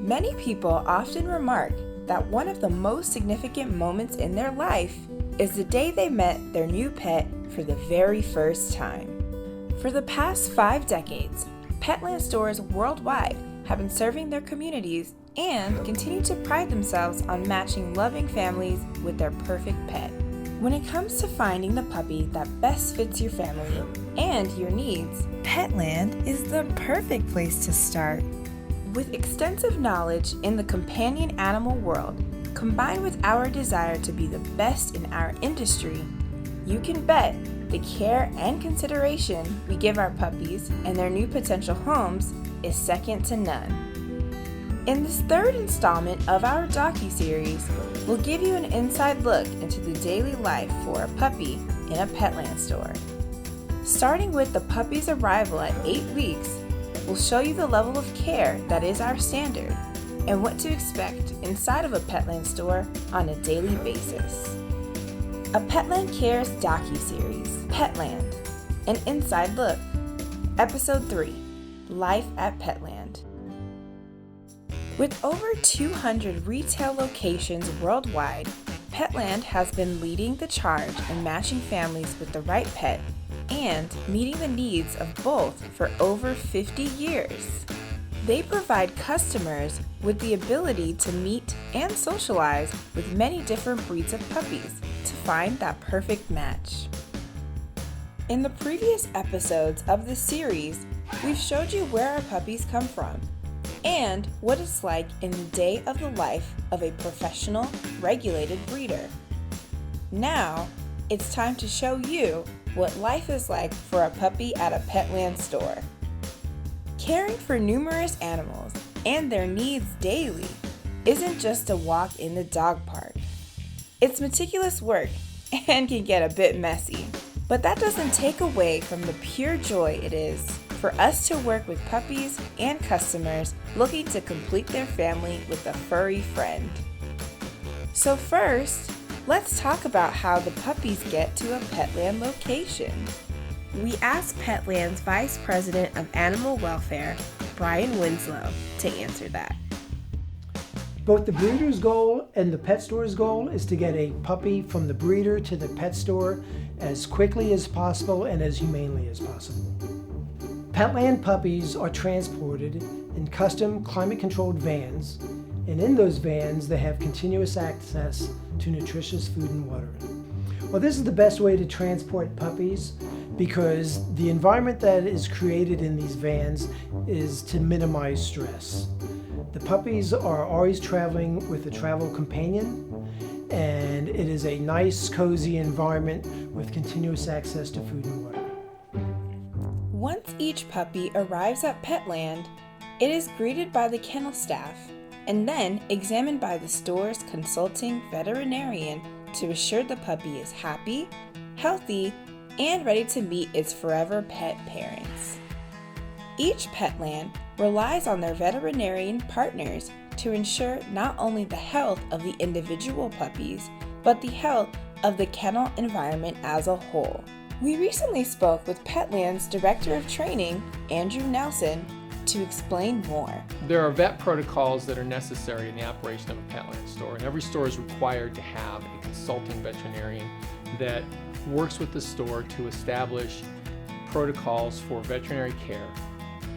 Many people often remark that one of the most significant moments in their life is the day they met their new pet for the very first time. For the past 5 decades, Petland stores worldwide have been serving their communities and continue to pride themselves on matching loving families with their perfect pet. When it comes to finding the puppy that best fits your family and your needs, Petland is the perfect place to start. With extensive knowledge in the companion animal world, combined with our desire to be the best in our industry, you can bet the care and consideration we give our puppies and their new potential homes is second to none. In this 3rd installment of our docu-series, we'll give you an inside look into the daily life for a puppy in a Petland store. Starting with the puppy's arrival at 8 weeks, we'll show you the level of care that is our standard and what to expect inside of a Petland store on a daily basis. A Petland Cares docu-series, Petland, an inside look. Episode 3, Life at Petland. With over 200 retail locations worldwide, Petland has been leading the charge in matching families with the right pet and meeting the needs of both for over 50 years. They provide customers with the ability to meet and socialize with many different breeds of puppies to find that perfect match. In the previous episodes of the series, we've showed you where our puppies come from and what it's like in the day of the life of a professional, regulated breeder. Now, it's time to show you what life is like for a puppy at a Petland store. Caring for numerous animals and their needs daily isn't just a walk in the dog park. It's meticulous work and can get a bit messy, but that doesn't take away from the pure joy it is for us to work with puppies and customers looking to complete their family with a furry friend. So first, let's talk about how the puppies get to a Petland location. We asked Petland's Vice President of Animal Welfare, Brian Winslow, to answer that. Both the breeder's goal and the pet store's goal is to get a puppy from the breeder to the pet store as quickly as possible and as humanely as possible. Petland puppies are transported in custom climate-controlled vans, and in those vans they have continuous access to nutritious food and water. Well, this is the best way to transport puppies because the environment that is created in these vans is to minimize stress. The puppies are always traveling with a travel companion, and it is a nice, cozy environment with continuous access to food and water. Once each puppy arrives at Petland, it is greeted by the kennel staff and then examined by the store's consulting veterinarian to assure the puppy is happy, healthy, and ready to meet its forever pet parents. Each Petland relies on their veterinarian partners to ensure not only the health of the individual puppies, but the health of the kennel environment as a whole. We recently spoke with Petland's Director of Training, Andrew Nelson, to explain more. There are vet protocols that are necessary in the operation of a Petland store, and every store is required to have a consulting veterinarian that works with the store to establish protocols for veterinary care.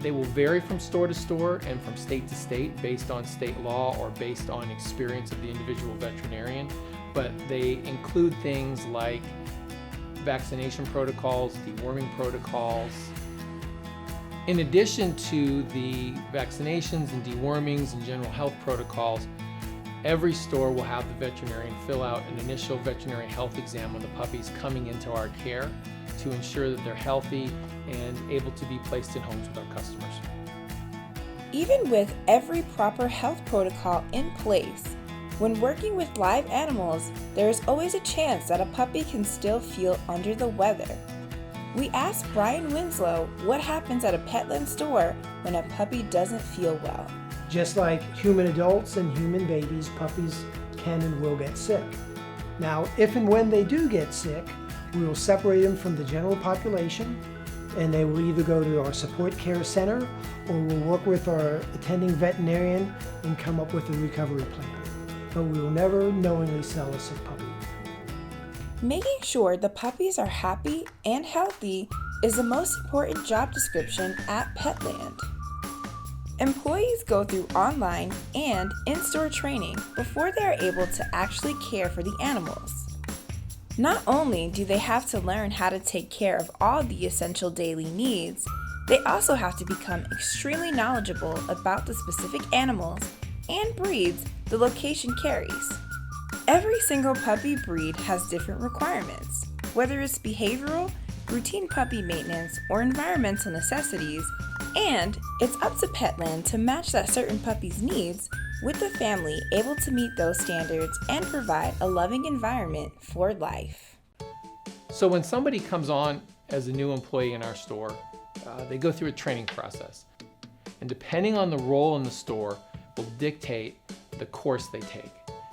They will vary from store to store and from state to state based on state law or based on experience of the individual veterinarian, but they include things like vaccination protocols, deworming protocols. In addition to the vaccinations and dewormings and general health protocols, every store will have the veterinarian fill out an initial veterinary health exam when the puppy's coming into our care to ensure that they're healthy and able to be placed in homes with our customers. Even with every proper health protocol in place, when working with live animals, there is always a chance that a puppy can still feel under the weather. We asked Brian Winslow what happens at a Petland store when a puppy doesn't feel well. Just like human adults and human babies, puppies can and will get sick. Now, if and when they do get sick, we will separate them from the general population and they will either go to our support care center or we'll work with our attending veterinarian and come up with a recovery plan. But we will never knowingly sell a sick puppy. Making sure the puppies are happy and healthy is the most important job description at Petland. Employees go through online and in-store training before they are able to actually care for the animals. Not only do they have to learn how to take care of all the essential daily needs, they also have to become extremely knowledgeable about the specific animals and breeds the location carries. Every single puppy breed has different requirements, whether it's behavioral, routine puppy maintenance, or environmental necessities, and it's up to Petland to match that certain puppy's needs with the family able to meet those standards and provide a loving environment for life. So when somebody comes on as a new employee in our store, they go through a training process. And depending on the role in the store will dictate the course they take.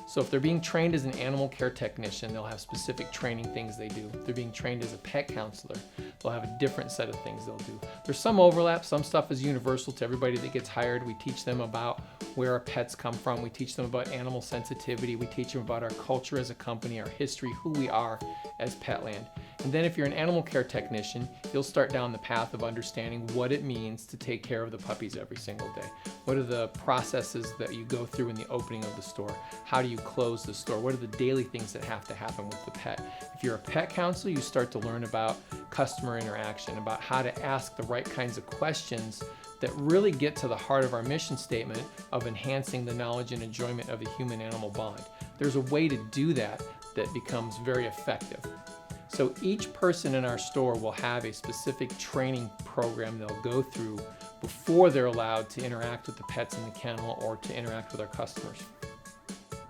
So if they're being trained as an animal care technician, they'll have specific training things they do. If they're being trained as a pet counselor, they'll have a different set of things they'll do. There's some overlap. Some stuff is universal to everybody that gets hired. We teach them about where our pets come from. We teach them about animal sensitivity. We teach them about our culture as a company, our history, who we are as Petland. And then if you're an animal care technician, you'll start down the path of understanding what it means to take care of the puppies every single day. What are the processes that you go through in the opening of the store? How do you close the store? What are the daily things that have to happen with the pet? If you're a pet counselor, you start to learn about customer interaction, about how to ask the right kinds of questions that really get to the heart of our mission statement of enhancing the knowledge and enjoyment of the human-animal bond. There's a way to do that that becomes very effective. So each person in our store will have a specific training program they'll go through before they're allowed to interact with the pets in the kennel or to interact with our customers.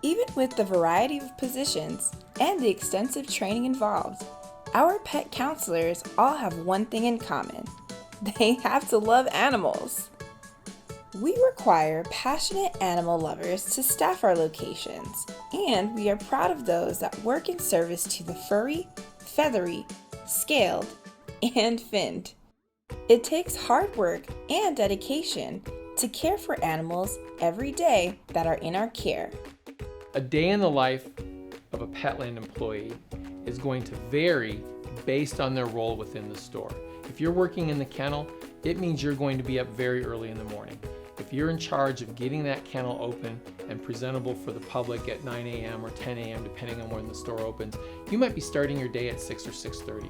Even with the variety of positions and the extensive training involved, our pet counselors all have one thing in common. They have to love animals. We require passionate animal lovers to staff our locations, and we are proud of those that work in service to the furry, feathery, scaled, and finned. It takes hard work and dedication to care for animals every day that are in our care. A day in the life of a Petland employee is going to vary based on their role within the store. If you're working in the kennel, it means you're going to be up very early in the morning. If you're in charge of getting that kennel open and presentable for the public at 9 a.m. or 10 a.m. depending on when the store opens, you might be starting your day at 6 or 6:30.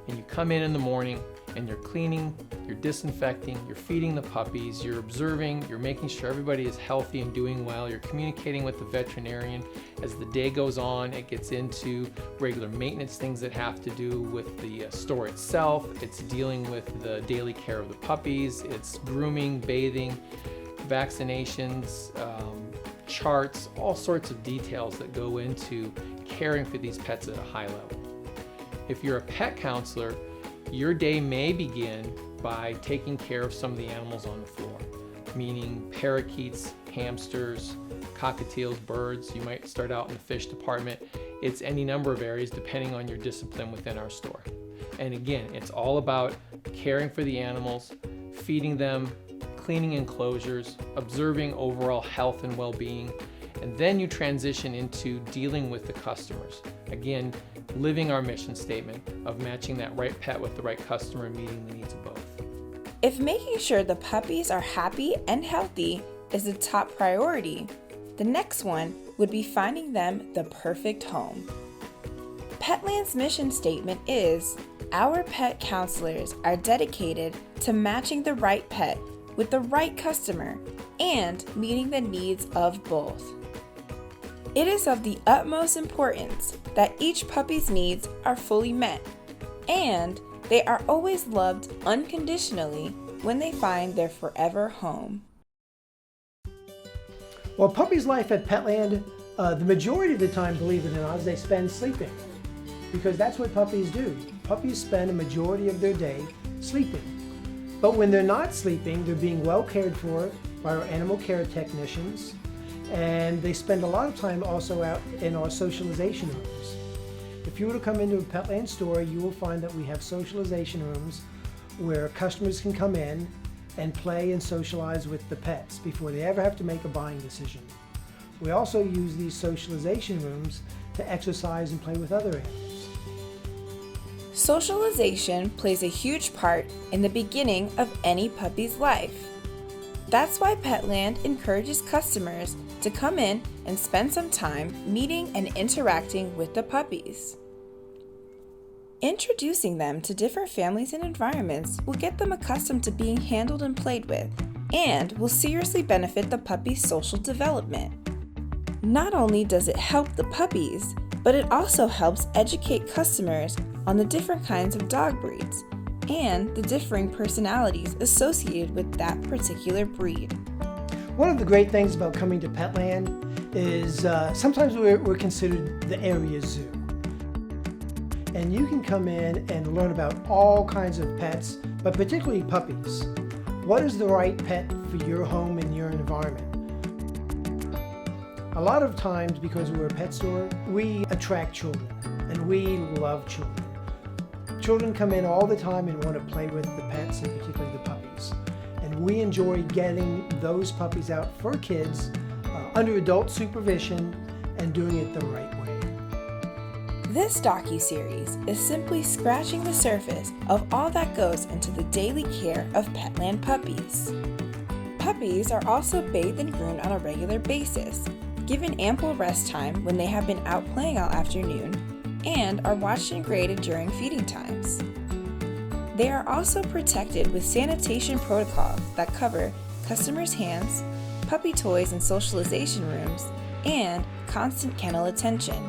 And you come in the morning and you're cleaning, you're disinfecting, you're feeding the puppies, you're observing, you're making sure everybody is healthy and doing well, you're communicating with the veterinarian. As the day goes on, it gets into regular maintenance things that have to do with the store itself. It's dealing with the daily care of the puppies, it's grooming, bathing, vaccinations, charts, all sorts of details that go into caring for these pets at a high level. If you're a pet counselor, your day may begin by taking care of some of the animals on the floor, meaning parakeets, hamsters, cockatiels, birds. You might start out in the fish department. It's any number of areas depending on your discipline within our store. And again, it's all about caring for the animals, feeding them, cleaning enclosures, observing overall health and well-being, and then you transition into dealing with the customers. Again, living our mission statement of matching that right pet with the right customer and meeting the needs of both. If making sure the puppies are happy and healthy is the top priority, the next one would be finding them the perfect home. Petland's mission statement is, our pet counselors are dedicated to matching the right pet with the right customer and meeting the needs of both. It is of the utmost importance that each puppy's needs are fully met, and they are always loved unconditionally when they find their forever home. Well, puppies' life at Petland, the majority of the time, believe it or not, is they spend sleeping, because that's what puppies do. Puppies spend a majority of their day sleeping. But when they're not sleeping, they're being well cared for by our animal care technicians, and they spend a lot of time also out in our socialization rooms. If you were to come into a Petland store, you will find that we have socialization rooms where customers can come in and play and socialize with the pets before they ever have to make a buying decision. We also use these socialization rooms to exercise and play with other animals. Socialization plays a huge part in the beginning of any puppy's life. That's why Petland encourages customers to come in and spend some time meeting and interacting with the puppies. Introducing them to different families and environments will get them accustomed to being handled and played with, and will seriously benefit the puppy's social development. Not only does it help the puppies, but it also helps educate customers on the different kinds of dog breeds and the differing personalities associated with that particular breed. One of the great things about coming to Petland is sometimes we're considered the area zoo. And you can come in and learn about all kinds of pets, but particularly puppies. What is the right pet for your home and your environment? A lot of times, because we're a pet store, we attract children, and we love children. Children come in all the time and want to play with the pets, and particularly the puppies. And we enjoy getting those puppies out for kids under adult supervision and doing it the right way. This docu-series is simply scratching the surface of all that goes into the daily care of Petland puppies. Puppies are also bathed and groomed on a regular basis, given ample rest time when they have been out playing all afternoon, and are watched and graded during feeding times. They are also protected with sanitation protocols that cover customers' hands, puppy toys and socialization rooms, and constant kennel attention.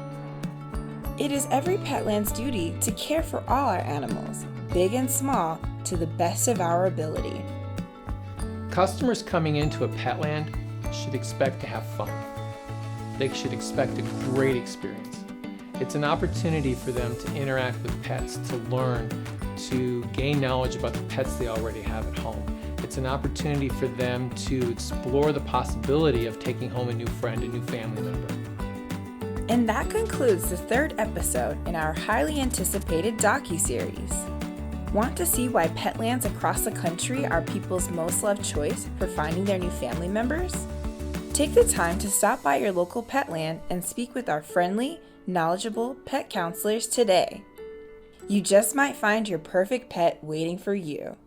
It is every Petland's duty to care for all our animals, big and small, to the best of our ability. Customers coming into a Petland should expect to have fun. They should expect a great experience. It's an opportunity for them to interact with pets, to learn, to gain knowledge about the pets they already have at home. It's an opportunity for them to explore the possibility of taking home a new friend, a new family member. And that concludes the third episode in our highly anticipated docu-series. Want to see why Petlands across the country are people's most loved choice for finding their new family members? Take the time to stop by your local Petland and speak with our friendly, knowledgeable pet counselors today. You just might find your perfect pet waiting for you.